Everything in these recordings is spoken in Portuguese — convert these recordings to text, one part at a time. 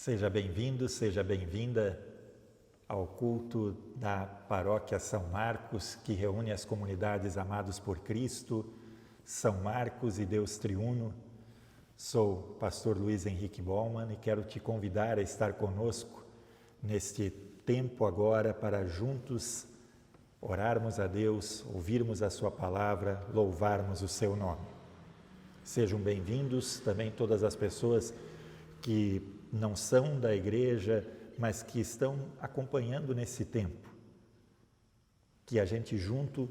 Seja bem-vindo, seja bem-vinda ao culto da Paróquia São Marcos, que reúne as comunidades amados por Cristo, São Marcos e Deus Triuno. Sou o pastor Luiz Henrique Baumann e quero te convidar a estar conosco neste tempo agora para juntos orarmos a Deus, ouvirmos a sua palavra, louvarmos o seu nome. Sejam bem-vindos também todas as pessoas que não são da igreja, mas que estão acompanhando nesse tempo. Que a gente junto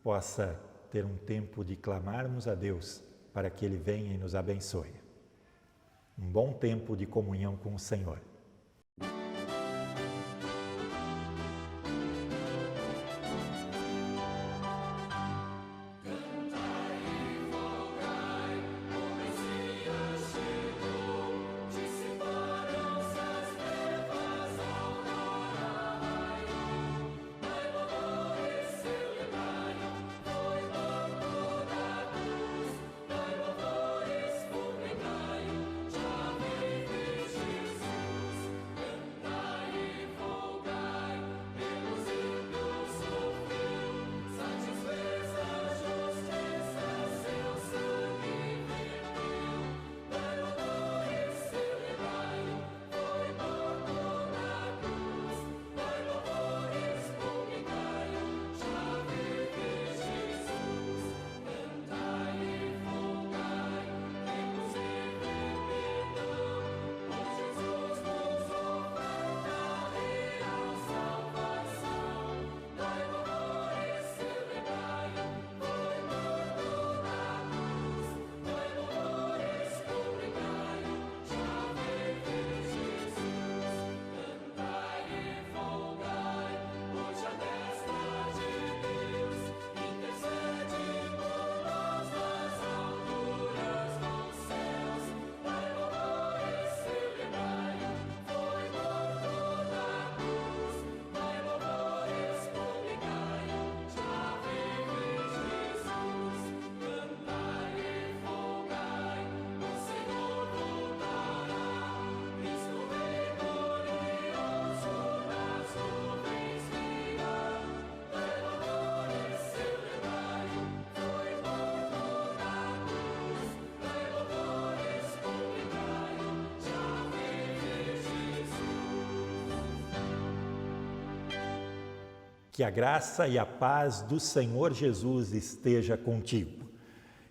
possa ter um tempo de clamarmos a Deus para que Ele venha e nos abençoe. Um bom tempo de comunhão com o Senhor. Que a graça e a paz do Senhor Jesus esteja contigo.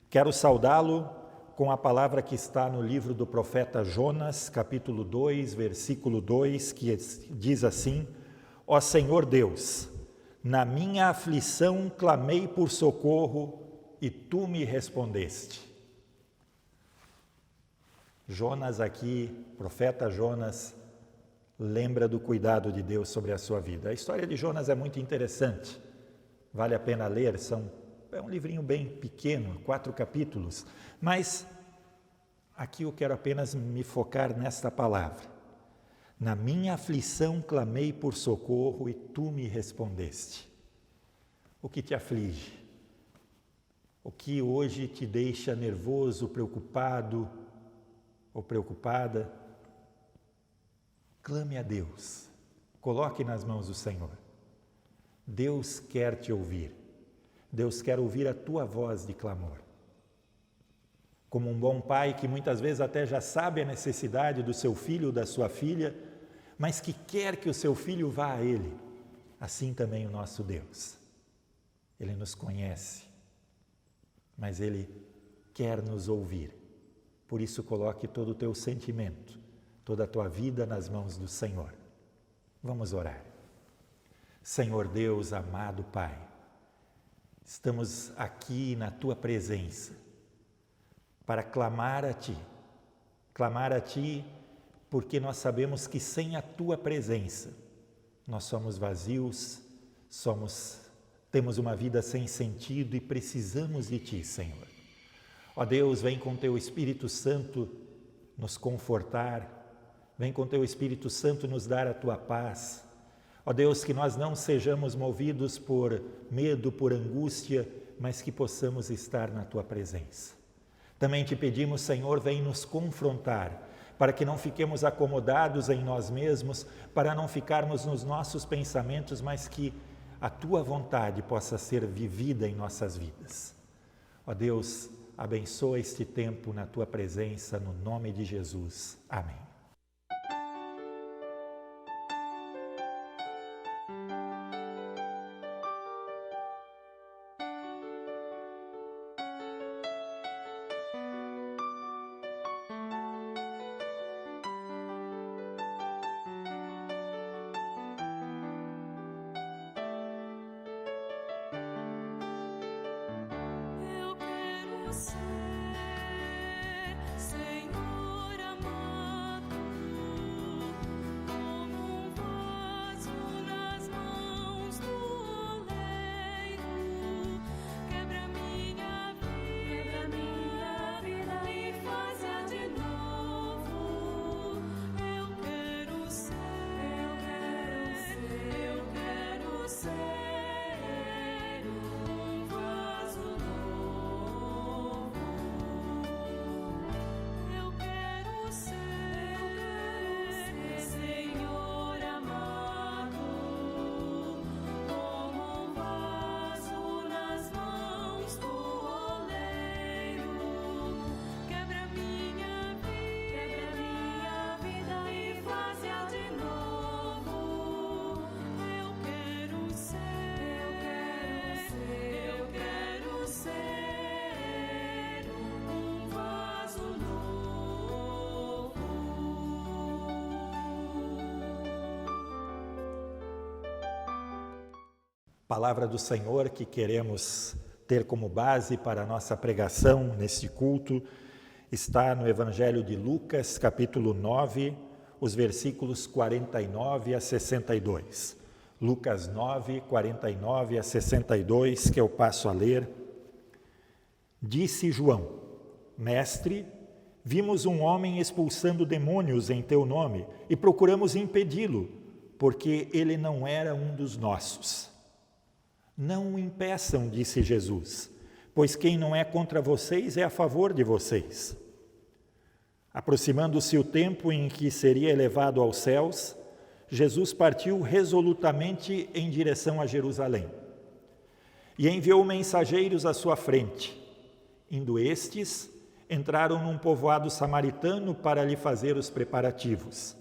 Quero saudá-lo com a palavra que está no livro do profeta Jonas, capítulo 2, versículo 2, que diz assim: Ó Senhor Deus, na minha aflição clamei por socorro e tu me respondeste. Jonas aqui, profeta Jonas, lembra do cuidado de Deus sobre a sua vida. A história de Jonas é muito interessante, vale a pena ler, é um livrinho bem pequeno, 4 capítulos, mas aqui eu quero apenas me focar nesta palavra. Na minha aflição clamei por socorro e tu me respondeste. O que te aflige? O que hoje te deixa nervoso, preocupado ou preocupada? Clame a Deus, coloque nas mãos do Senhor. Deus quer te ouvir, Deus quer ouvir a tua voz de clamor. Como um bom pai que muitas vezes até já sabe a necessidade do seu filho ou da sua filha, mas que quer que o seu filho vá a Ele, assim também o nosso Deus. Ele nos conhece, mas Ele quer nos ouvir. Por isso coloque todo o teu sentimento, toda a tua vida nas mãos do Senhor. Vamos orar. Senhor Deus, amado Pai, estamos aqui na Tua presença para clamar a Ti porque nós sabemos que sem a Tua presença nós somos vazios, temos uma vida sem sentido e precisamos de Ti, Senhor. Ó Deus, vem com Teu Espírito Santo nos confortar, vem com Teu Espírito Santo nos dar a Tua paz. Ó Deus, que nós não sejamos movidos por medo, por angústia, mas que possamos estar na Tua presença. Também te pedimos, Senhor, vem nos confrontar, para que não fiquemos acomodados em nós mesmos, para não ficarmos nos nossos pensamentos, mas que a Tua vontade possa ser vivida em nossas vidas. Ó Deus, abençoa este tempo na Tua presença, no nome de Jesus. Amém. Senhor amado, como um vaso nas mãos do oleiro, quebra minha vida e faz-a de novo. Eu quero ser um vaso novo. Eu quero ser, Senhor amado, como um vaso nas mãos do oleiro. Quebra minha vida e faz-a de novo. Eu quero ser um vaso novo. Palavra do Senhor que queremos ter como base para a nossa pregação neste culto está no Evangelho de Lucas, capítulo 9, os versículos 49 a 62. Lucas 9, 49 a 62, que eu passo a ler. Disse João: Mestre, vimos um homem expulsando demônios em teu nome e procuramos impedi-lo, porque ele não era um dos nossos. Não o impeçam, disse Jesus, pois quem não é contra vocês é a favor de vocês. Aproximando-se o tempo em que seria elevado aos céus, Jesus partiu resolutamente em direção a Jerusalém e enviou mensageiros à sua frente. Indo estes, entraram num povoado samaritano para lhe fazer os preparativos.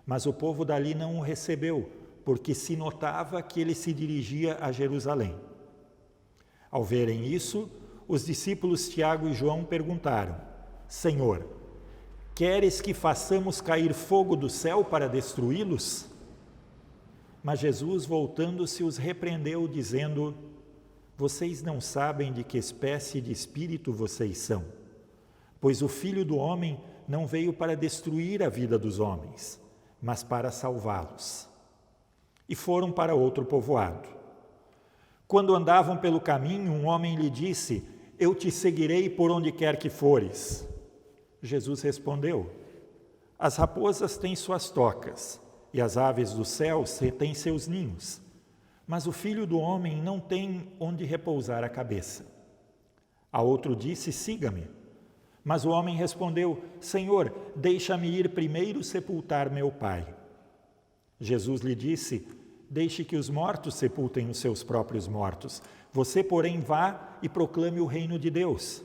Mas o povo dali não o recebeu, porque se notava que ele se dirigia a Jerusalém. Ao verem isso, os discípulos Tiago e João perguntaram: Senhor, queres que façamos cair fogo do céu para destruí-los? Mas Jesus, voltando-se, os repreendeu, dizendo: Vocês não sabem de que espécie de espírito vocês são, pois o Filho do Homem não veio para destruir a vida dos homens, mas para salvá-los. E foram para outro povoado. Quando andavam pelo caminho, um homem lhe disse: Eu te seguirei por onde quer que fores. Jesus respondeu: As raposas têm suas tocas, e as aves do céu têm seus ninhos, mas o Filho do Homem não tem onde repousar a cabeça. A outro disse: Siga-me. Mas o homem respondeu: Senhor, deixa-me ir primeiro sepultar meu pai. Jesus lhe disse: Deixe que os mortos sepultem os seus próprios mortos. Você, porém, vá e proclame o reino de Deus.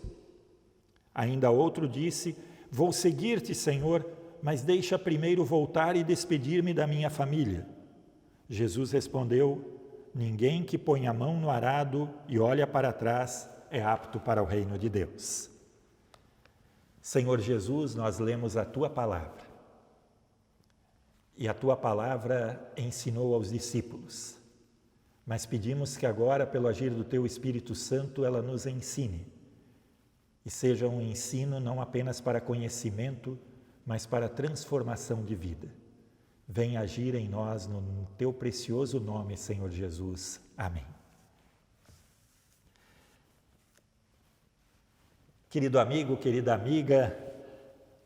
Ainda outro disse: Vou seguir-te, Senhor, mas deixa primeiro voltar e despedir-me da minha família. Jesus respondeu: Ninguém que põe a mão no arado e olha para trás é apto para o reino de Deus. Senhor Jesus, nós lemos a Tua palavra. E a Tua palavra ensinou aos discípulos. Mas pedimos que agora, pelo agir do Teu Espírito Santo, ela nos ensine. E seja um ensino não apenas para conhecimento, mas para transformação de vida. Vem agir em nós no Teu precioso nome, Senhor Jesus. Amém. Querido amigo, querida amiga,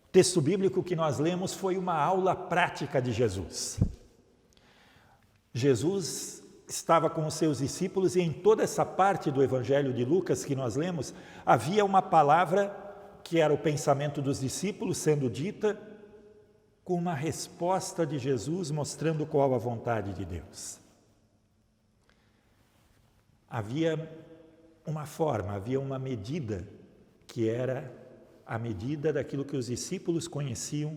o texto bíblico que nós lemos foi uma aula prática de Jesus. Jesus estava com os seus discípulos e em toda essa parte do Evangelho de Lucas que nós lemos, havia uma palavra que era o pensamento dos discípulos sendo dita com uma resposta de Jesus mostrando qual a vontade de Deus. Havia uma forma, havia uma medida, que era a medida daquilo que os discípulos conheciam,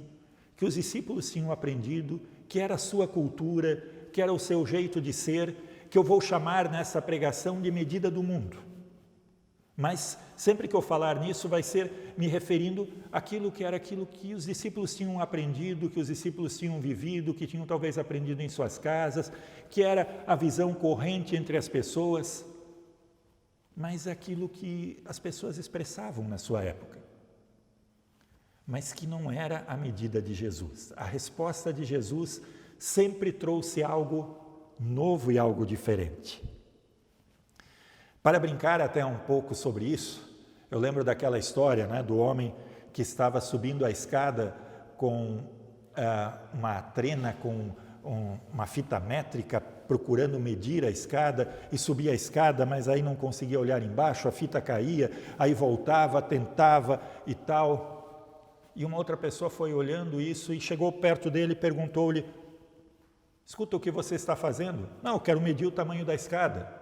que os discípulos tinham aprendido, que era a sua cultura, que era o seu jeito de ser, que eu vou chamar nessa pregação de medida do mundo. Mas sempre que eu falar nisso vai ser me referindo àquilo que os discípulos tinham aprendido, que os discípulos tinham vivido, que tinham talvez aprendido em suas casas, que era a visão corrente entre as pessoas, mas aquilo que as pessoas expressavam na sua época, mas que não era a medida de Jesus. A resposta de Jesus sempre trouxe algo novo e algo diferente. Para brincar até um pouco sobre isso, eu lembro daquela história, do homem que estava subindo a escada com uma trena, com uma fita métrica, procurando medir a escada, e subia a escada, mas aí não conseguia olhar embaixo, a fita caía, aí voltava, tentava e tal. E uma outra pessoa foi olhando isso e chegou perto dele e perguntou-lhe: escuta, o que você está fazendo? Não, eu quero medir o tamanho da escada.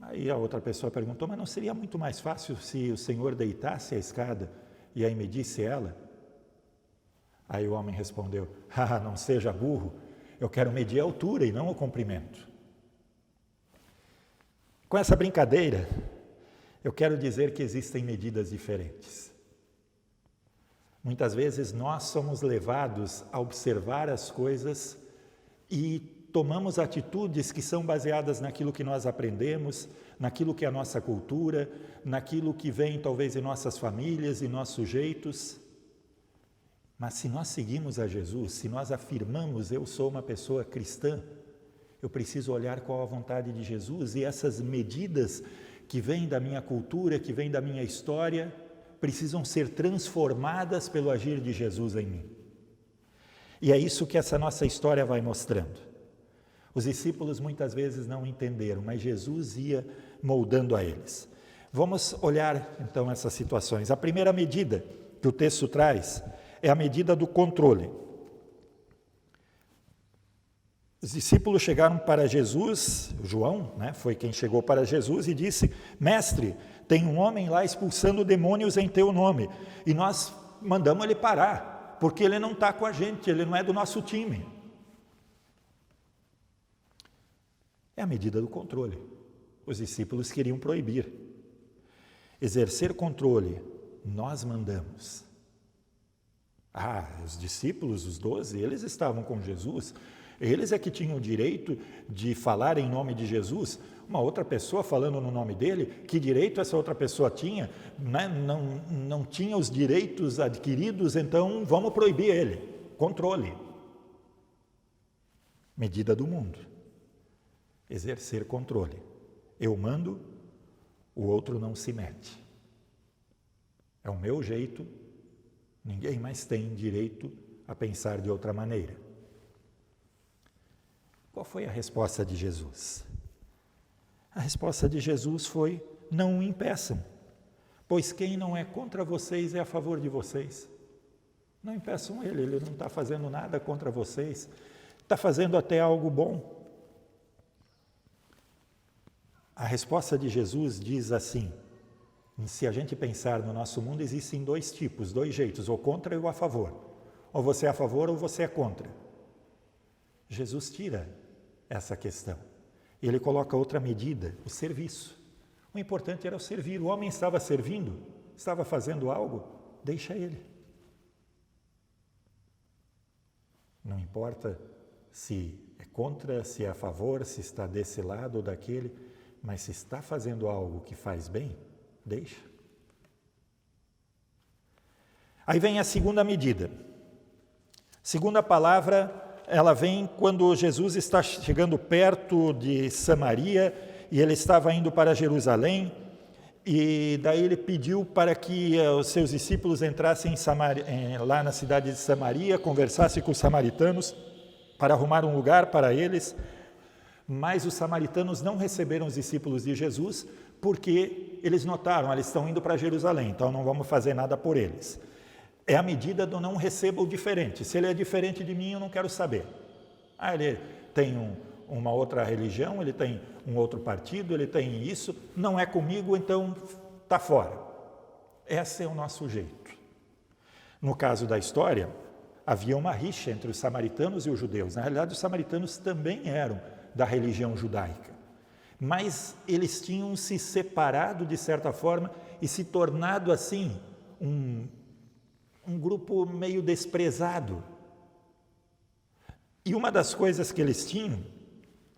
Aí a outra pessoa perguntou: mas não seria muito mais fácil se o Senhor deitasse a escada e aí medisse ela? Aí o homem respondeu: não seja burro, eu quero medir a altura e não o comprimento. Com essa brincadeira, eu quero dizer que existem medidas diferentes. Muitas vezes nós somos levados a observar as coisas e tomamos atitudes que são baseadas naquilo que nós aprendemos, naquilo que é a nossa cultura, naquilo que vem talvez em nossas famílias e nossos jeitos. Mas se nós seguimos a Jesus, se nós afirmamos eu sou uma pessoa cristã, eu preciso olhar qual a vontade de Jesus, e essas medidas que vêm da minha cultura, que vêm da minha história, precisam ser transformadas pelo agir de Jesus em mim. E é isso que essa nossa história vai mostrando. Os discípulos muitas vezes não entenderam, mas Jesus ia moldando a eles. Vamos olhar então essas situações. A primeira medida que o texto traz é a medida do controle. Os discípulos chegaram para Jesus, João, foi quem chegou para Jesus e disse: mestre, tem um homem lá expulsando demônios em teu nome, e nós mandamos ele parar, porque ele não está com a gente, ele não é do nosso time. É a medida do controle. Os discípulos queriam proibir. Exercer controle, nós mandamos. Os discípulos, os 12, eles estavam com Jesus, eles é que tinham o direito de falar em nome de Jesus. Uma outra pessoa falando no nome dele, que direito essa outra pessoa tinha? Não tinha os direitos adquiridos, então vamos proibir ele. Controle. Medida do mundo. Exercer controle. Eu mando, o outro não se mete. É o meu jeito, ninguém mais tem direito a pensar de outra maneira. Qual foi a resposta de Jesus? A resposta de Jesus foi: não o impeçam, pois quem não é contra vocês é a favor de vocês. Não impeçam ele não está fazendo nada contra vocês, está fazendo até algo bom. A resposta de Jesus diz assim: se a gente pensar no nosso mundo, existem dois tipos, dois jeitos, ou contra ou a favor. Ou você é a favor ou você é contra. Jesus tira essa questão. Ele coloca outra medida, o serviço. O importante era o servir. O homem estava servindo, estava fazendo algo, deixa ele. Não importa se é contra, se é a favor, se está desse lado ou daquele, mas se está fazendo algo que faz bem, deixa. Aí vem a segunda medida. Segunda palavra, ela vem quando Jesus está chegando perto de Samaria e ele estava indo para Jerusalém, e daí ele pediu para que os seus discípulos entrassem lá na cidade de Samaria, conversassem com os samaritanos para arrumar um lugar para eles, mas os samaritanos não receberam os discípulos de Jesus porque eles notaram, eles estão indo para Jerusalém, então não vamos fazer nada por eles. É a medida do não receba o diferente. Se ele é diferente de mim, eu não quero saber. Ele tem uma outra religião, ele tem um outro partido, ele tem isso, não é comigo, então está fora. Esse é o nosso jeito. No caso da história, havia uma rixa entre os samaritanos e os judeus. Na realidade, os samaritanos também eram da religião judaica. Mas eles tinham se separado, de certa forma, e se tornado, assim, um grupo meio desprezado. E uma das coisas que eles tinham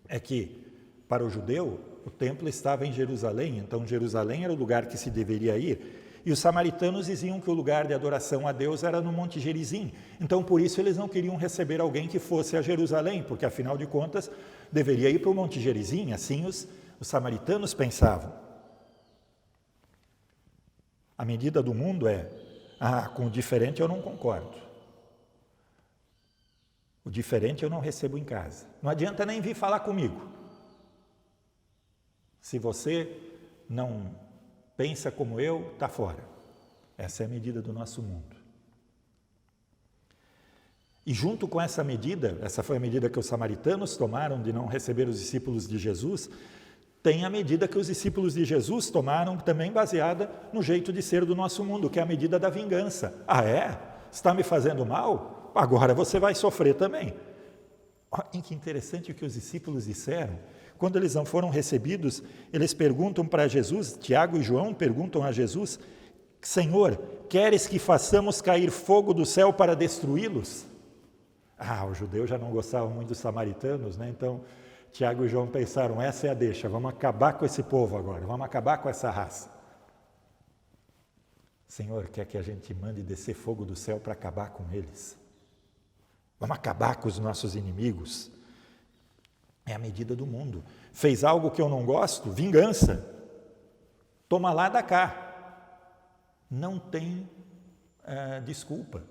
é que, para o judeu, o templo estava em Jerusalém, então Jerusalém era o lugar que se deveria ir, e os samaritanos diziam que o lugar de adoração a Deus era no Monte Gerizim. Então, por isso, eles não queriam receber alguém que fosse a Jerusalém, porque, afinal de contas, deveria ir para o Monte Gerizim, assim os samaritanos pensavam. A medida do mundo é, com o diferente eu não concordo. O diferente eu não recebo em casa. Não adianta nem vir falar comigo. Se você não pensa como eu, está fora. Essa é a medida do nosso mundo. E junto com essa medida, essa foi a medida que os samaritanos tomaram de não receber os discípulos de Jesus, tem a medida que os discípulos de Jesus tomaram, também baseada no jeito de ser do nosso mundo, que é a medida da vingança. Está me fazendo mal? Agora você vai sofrer também. Olha que interessante o que os discípulos disseram. Quando eles não foram recebidos, eles perguntam para Jesus, Tiago e João perguntam a Jesus, Senhor, queres que façamos cair fogo do céu para destruí-los? Os judeus já não gostavam muito dos samaritanos, né? Então Tiago e João pensaram, essa é a deixa, vamos acabar com esse povo agora, vamos acabar com essa raça. Senhor, quer que a gente mande descer fogo do céu para acabar com eles? Vamos acabar com os nossos inimigos? É a medida do mundo. Fez algo que eu não gosto? Vingança. Toma lá, dá cá. Não tem desculpa.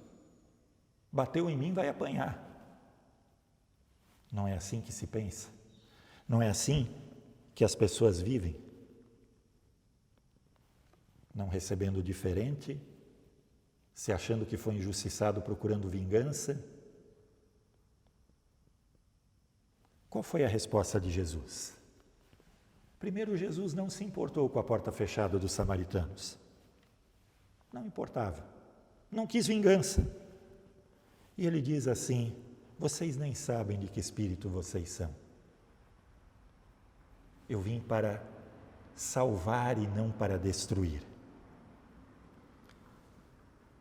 Bateu em mim, vai apanhar. Não é assim que se pensa. Não é assim que as pessoas vivem. Não recebendo o diferente, se achando que foi injustiçado, procurando vingança. Qual foi a resposta de Jesus? Primeiro, Jesus não se importou com a porta fechada dos samaritanos. Não importava. Não quis vingança. E ele diz assim, vocês nem sabem de que espírito vocês são. Eu vim para salvar e não para destruir.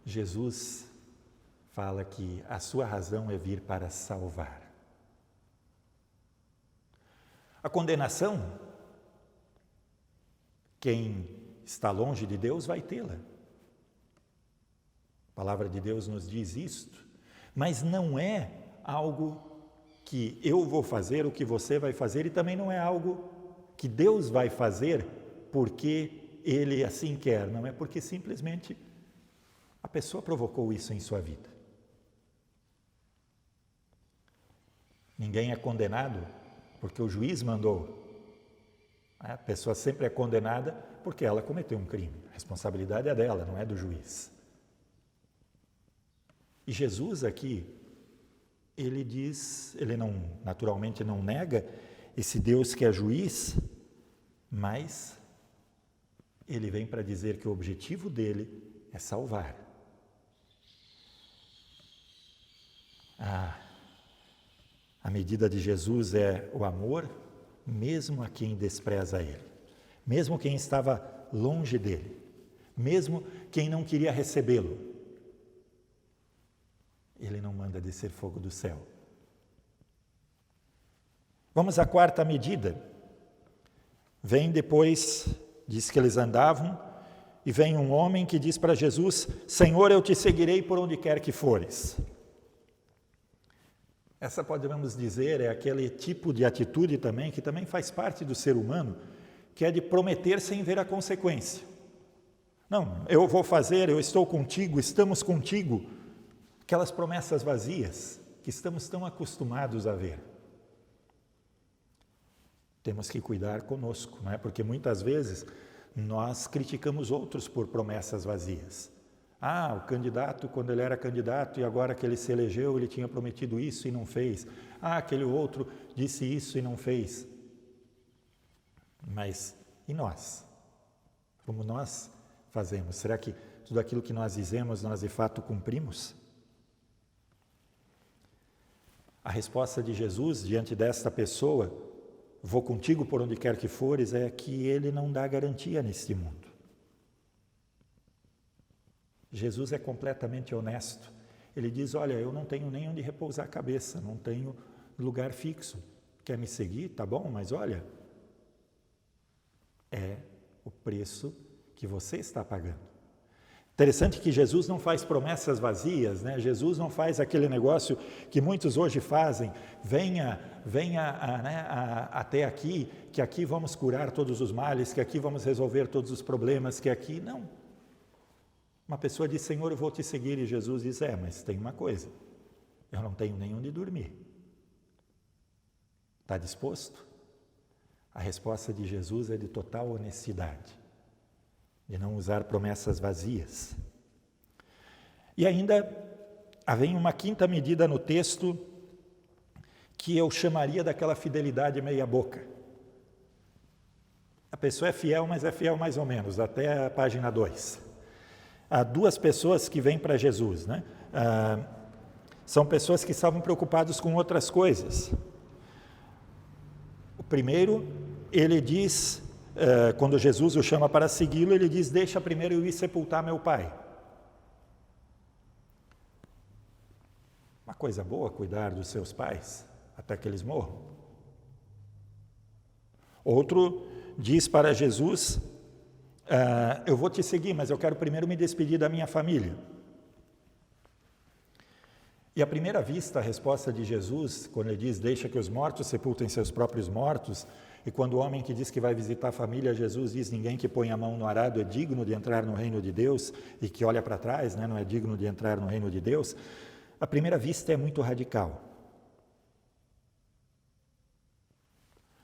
Jesus fala que a sua razão é vir para salvar. A condenação, quem está longe de Deus vai tê-la. A palavra de Deus nos diz isto, mas não é algo que eu vou fazer, o que você vai fazer, e também não é algo que Deus vai fazer porque Ele assim quer, não é porque simplesmente a pessoa provocou isso em sua vida. Ninguém é condenado porque o juiz mandou. A pessoa sempre é condenada porque ela cometeu um crime. A responsabilidade é dela, não é do juiz. E Jesus aqui, ele diz, ele naturalmente não nega esse Deus que é juiz, mas ele vem para dizer que o objetivo dele é salvar. A medida de Jesus é o amor, mesmo a quem despreza ele, mesmo quem estava longe dele, mesmo quem não queria recebê-lo. Ele não manda descer fogo do céu. Vamos à quarta medida. Vem depois, diz que eles andavam, e vem um homem que diz para Jesus, Senhor, eu te seguirei por onde quer que fores. Essa, podemos dizer, é aquele tipo de atitude também, que também faz parte do ser humano, que é de prometer sem ver a consequência. Não, eu vou fazer, eu estou contigo, estamos contigo. Aquelas promessas vazias que estamos tão acostumados a ver. Temos que cuidar conosco, não é? Porque muitas vezes nós criticamos outros por promessas vazias. Ah, o candidato, quando ele era candidato e agora que ele se elegeu, ele tinha prometido isso e não fez. Ah, aquele outro disse isso e não fez. Mas e nós? Como nós fazemos? Será que tudo aquilo que nós dizemos, nós de fato cumprimos? A resposta de Jesus diante desta pessoa, vou contigo por onde quer que fores, é que ele não dá garantia neste mundo. Jesus é completamente honesto. Ele diz, olha, eu não tenho nem onde repousar a cabeça, não tenho lugar fixo. Quer me seguir? Tá bom, mas olha, é o preço que você está pagando. Interessante que Jesus não faz promessas vazias, né? Jesus não faz aquele negócio que muitos hoje fazem, venha até aqui, que aqui vamos curar todos os males, que aqui vamos resolver todos os problemas, que aqui, não. Uma pessoa diz, Senhor, eu vou te seguir, e Jesus diz, mas tem uma coisa, eu não tenho nem onde dormir. Está disposto? A resposta de Jesus é de total honestidade, de não usar promessas vazias. E ainda vem uma quinta medida no texto que eu chamaria daquela fidelidade meia boca. A pessoa é fiel, mas é fiel mais ou menos, até a página 2. Há duas pessoas que vêm para Jesus, né? São pessoas que estavam preocupadas com outras coisas. O primeiro, ele diz, quando Jesus o chama para segui-lo, ele diz, deixa primeiro eu ir sepultar meu pai. Uma coisa boa cuidar dos seus pais, até que eles morram. Outro diz para Jesus, eu vou te seguir, mas eu quero primeiro me despedir da minha família. E à primeira vista, a resposta de Jesus, quando ele diz, deixa que os mortos sepultem seus próprios mortos, e quando o homem que diz que vai visitar a família, Jesus diz, ninguém que põe a mão no arado é digno de entrar no reino de Deus, e que olha para trás, né, não é digno de entrar no reino de Deus, à primeira vista é muito radical.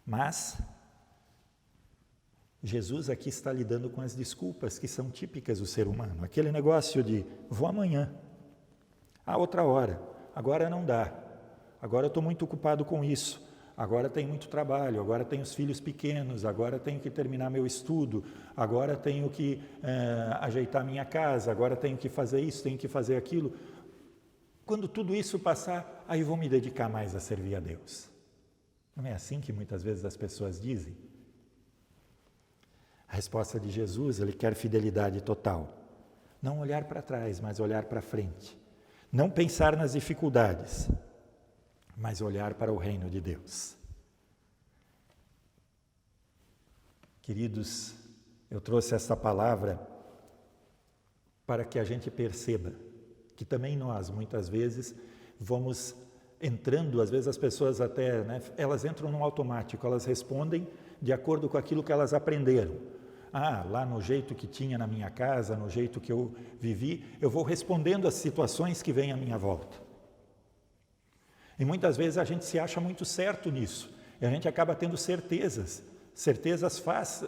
Mas Jesus aqui está lidando com as desculpas que são típicas do ser humano. Aquele negócio de, vou amanhã, outra hora, agora não dá, agora eu estou muito ocupado com isso, agora tenho muito trabalho, agora tenho os filhos pequenos, agora tenho que terminar meu estudo, agora tenho que ajeitar minha casa, agora tenho que fazer isso, tenho que fazer aquilo. Quando tudo isso passar, aí vou me dedicar mais a servir a Deus. Não é assim que muitas vezes as pessoas dizem? A resposta de Jesus, ele quer fidelidade total. Não olhar para trás, mas olhar para frente. Não pensar nas dificuldades, mas olhar para o reino de Deus. Queridos, eu trouxe esta palavra para que a gente perceba que também nós, muitas vezes, vamos entrando, às vezes as pessoas até, né, elas entram no automático, elas respondem de acordo com aquilo que elas aprenderam. Lá no jeito que tinha na minha casa, no jeito que eu vivi, eu vou respondendo às situações que vêm à minha volta. E muitas vezes a gente se acha muito certo nisso, e a gente acaba tendo certezas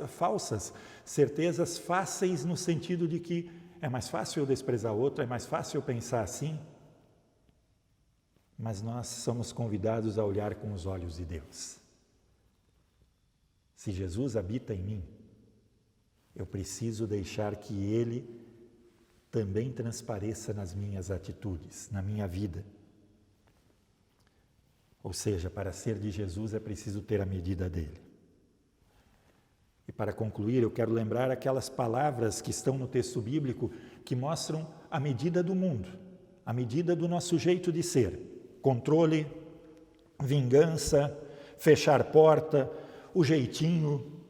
falsas, certezas fáceis no sentido de que é mais fácil eu desprezar outro, é mais fácil eu pensar assim. Mas nós somos convidados a olhar com os olhos de Deus. Se Jesus habita em mim, eu preciso deixar que Ele também transpareça nas minhas atitudes, na minha vida. Ou seja, para ser de Jesus é preciso ter a medida dele. E para concluir, eu quero lembrar aquelas palavras que estão no texto bíblico que mostram a medida do mundo, a medida do nosso jeito de ser. Controle, vingança, fechar porta, o jeitinho,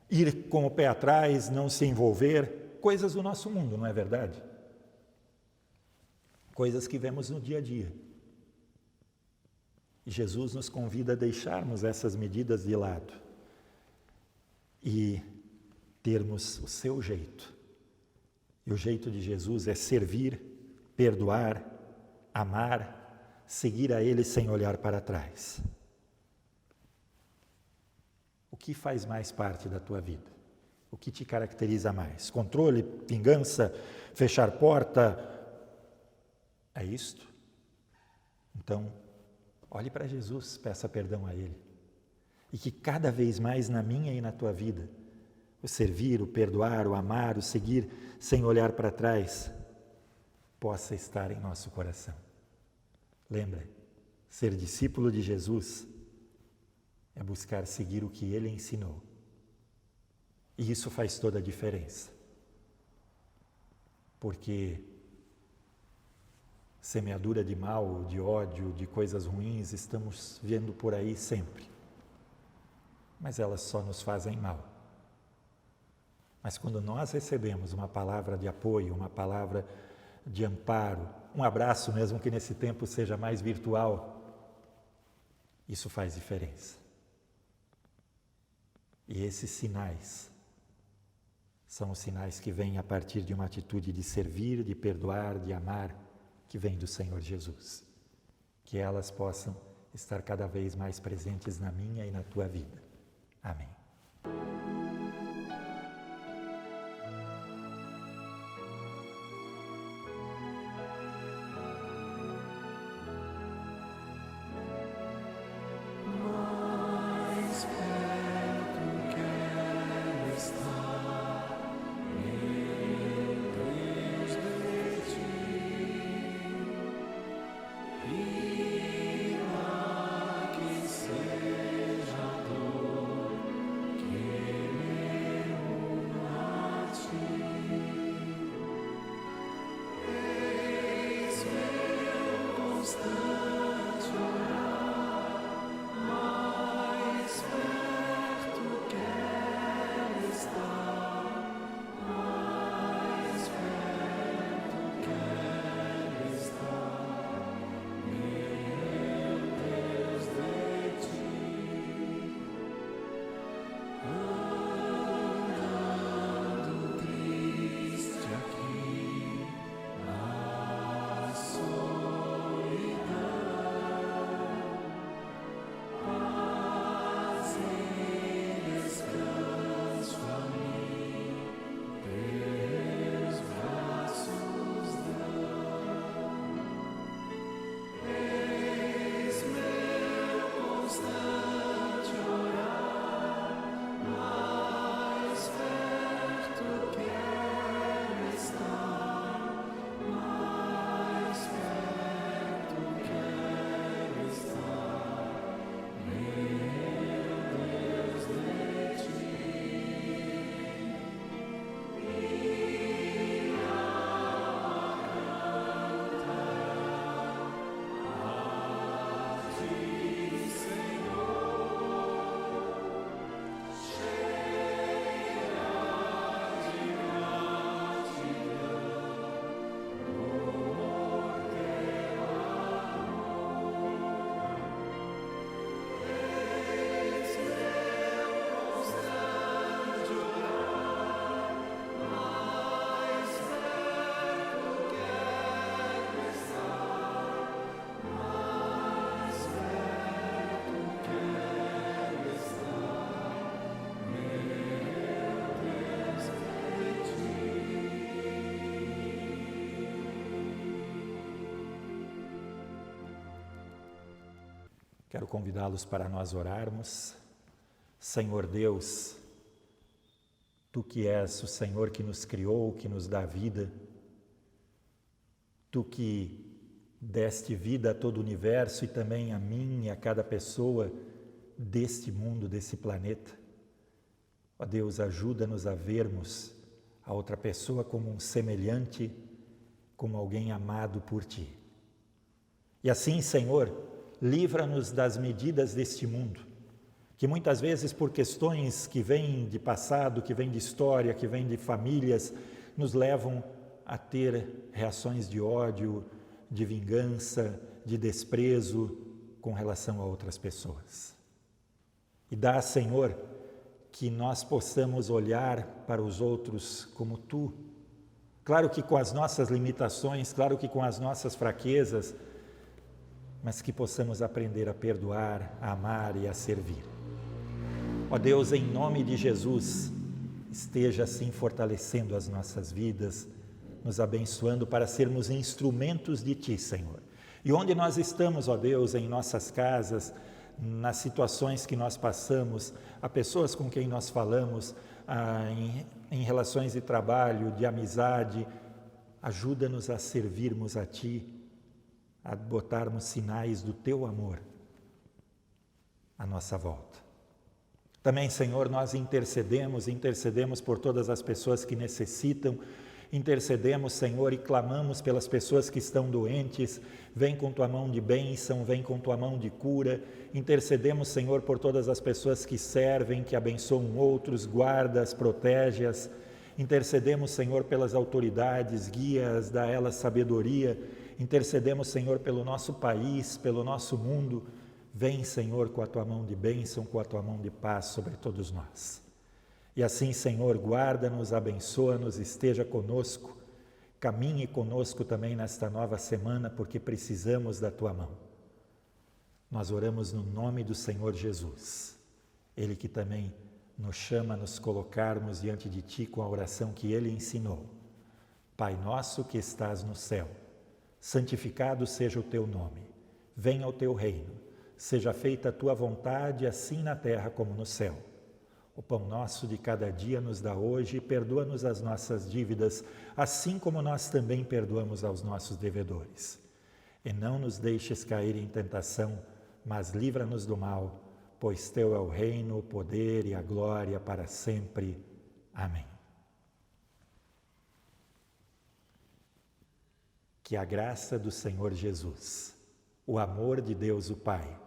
ir com o pé atrás, não se envolver, coisas do nosso mundo, não é verdade? Coisas que vemos no dia a dia. E Jesus nos convida a deixarmos essas medidas de lado e termos o seu jeito. E o jeito de Jesus é servir, perdoar, amar, seguir a Ele sem olhar para trás. O que faz mais parte da tua vida? O que te caracteriza mais? Controle, vingança, fechar porta? É isto? Então, olhe para Jesus, peça perdão a Ele. E que cada vez mais na minha e na tua vida, o servir, o perdoar, o amar, o seguir sem olhar para trás, possa estar em nosso coração. Lembra, ser discípulo de Jesus é buscar seguir o que Ele ensinou. E isso faz toda a diferença. Porque semeadura de mal, de ódio, de coisas ruins, estamos vendo por aí sempre. Mas elas só nos fazem mal. Mas quando nós recebemos uma palavra de apoio, uma palavra de amparo, um abraço, mesmo que nesse tempo seja mais virtual, isso faz diferença. E esses sinais são os sinais que vêm a partir de uma atitude de servir, de perdoar, de amar, que vem do Senhor Jesus. Que elas possam estar cada vez mais presentes na minha e na tua vida. Amém. Mais perto quero estar, meu Deus, de ti, e lá que seja a dor que me una a ti. Eis meu constante orar, mais perto quero estar, mais perto quero estar, meu Deus, de ti. Andando triste aqui na solidão, paz e descanso a mim, teus braços dão. Eis meu constante orar, mais perto quero estar, mais perto quero estar, meu Deus, de ti. Minha alma cantará a ti, Senhor, cheia de gratidão por teu amor. Eis meu constante orar, mais perto quero estar, mais perto quero estar, meu Deus, de ti. Quero convidá-los para nós orarmos. Senhor Deus, Tu que és o Senhor que nos criou, que nos dá vida, Tu que deste vida a todo o universo e também a mim e a cada pessoa deste mundo, desse planeta. Ó Deus, ajuda-nos a vermos a outra pessoa como um semelhante, como alguém amado por Ti. E assim, Senhor, livra-nos das medidas deste mundo, que muitas vezes por questões que vêm de passado, que vêm de história, que vêm de famílias, nos levam a ter reações de ódio, de vingança, de desprezo com relação a outras pessoas. E dá, Senhor, que nós possamos olhar para os outros como Tu, claro que com as nossas limitações, claro que com as nossas fraquezas, mas que possamos aprender a perdoar, a amar e a servir. Ó Deus, em nome de Jesus, esteja assim fortalecendo as nossas vidas, nos abençoando para sermos instrumentos de Ti, Senhor. E onde nós estamos, ó Deus, em nossas casas, nas situações que nós passamos, a pessoas com quem nós falamos, em relações de trabalho, de amizade, ajuda-nos a servirmos a Ti, a botarmos sinais do Teu amor à nossa volta. Também, Senhor, nós intercedemos por todas as pessoas que necessitam, intercedemos, Senhor, e clamamos pelas pessoas que estão doentes. Vem com Tua mão de bênção, vem com Tua mão de cura. Intercedemos, Senhor, por todas as pessoas que servem, que abençoam outros, guarda-as, protege-as. Intercedemos, Senhor, pelas autoridades, guia-as, dá a elas sabedoria. Intercedemos, Senhor, pelo nosso país, pelo nosso mundo. Vem, Senhor, com a Tua mão de bênção, com a Tua mão de paz sobre todos nós. E assim, Senhor, guarda-nos, abençoa-nos, esteja conosco, caminhe conosco também nesta nova semana, porque precisamos da Tua mão. Nós oramos no nome do Senhor Jesus, Ele que também nos chama a nos colocarmos diante de Ti com a oração que Ele ensinou. Pai nosso que estás no céu, santificado seja o Teu nome, venha o Teu reino, seja feita a Tua vontade, assim na terra como no céu. O pão nosso de cada dia nos dá hoje e perdoa-nos as nossas dívidas, assim como nós também perdoamos aos nossos devedores. E não nos deixes cair em tentação, mas livra-nos do mal, pois Teu é o reino, o poder e a glória para sempre. Amém. Que a graça do Senhor Jesus, o amor de Deus o Pai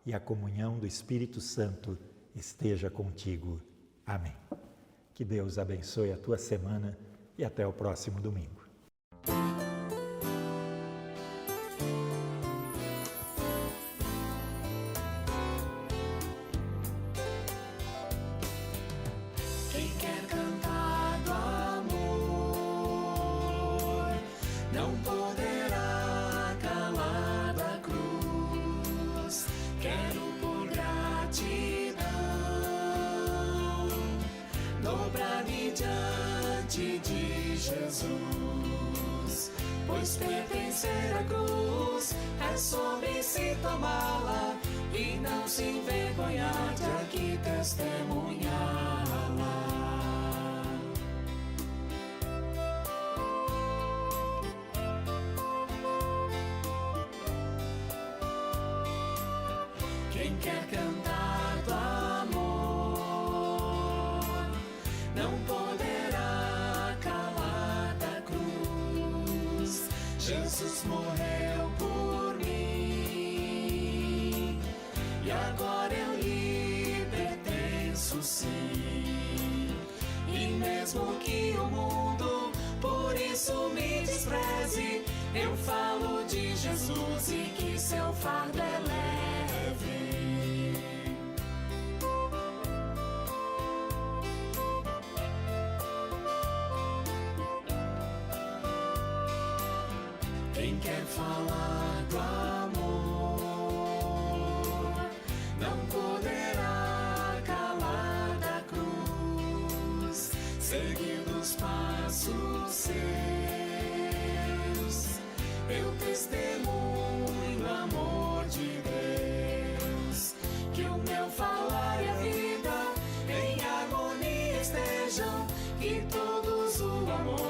e a comunhão do Espírito Santo esteja contigo. Amém. Que Deus abençoe a tua semana e até o próximo domingo. Quem quer cantar do amor não poderá calar da cruz. Quero por gratidão dobrar-me diante de Jesus, pois pertencer à cruz é sobre si tomá-la e não se envergonhar de aqui testemunhá-la. Quem quer cantar do amor não poderá calar da cruz. Jesus morreu por mim e agora eu lhe pertenço, sim. E mesmo que o mundo por isso me despreze, eu falo de Jesus e que seu fardo é leve. Quem quer falar do amor não poderá calar da cruz, seguindo os passos seus. Eu testemunho o amor de Deus, que o meu falar e a vida em harmonia estejam, e todos o amor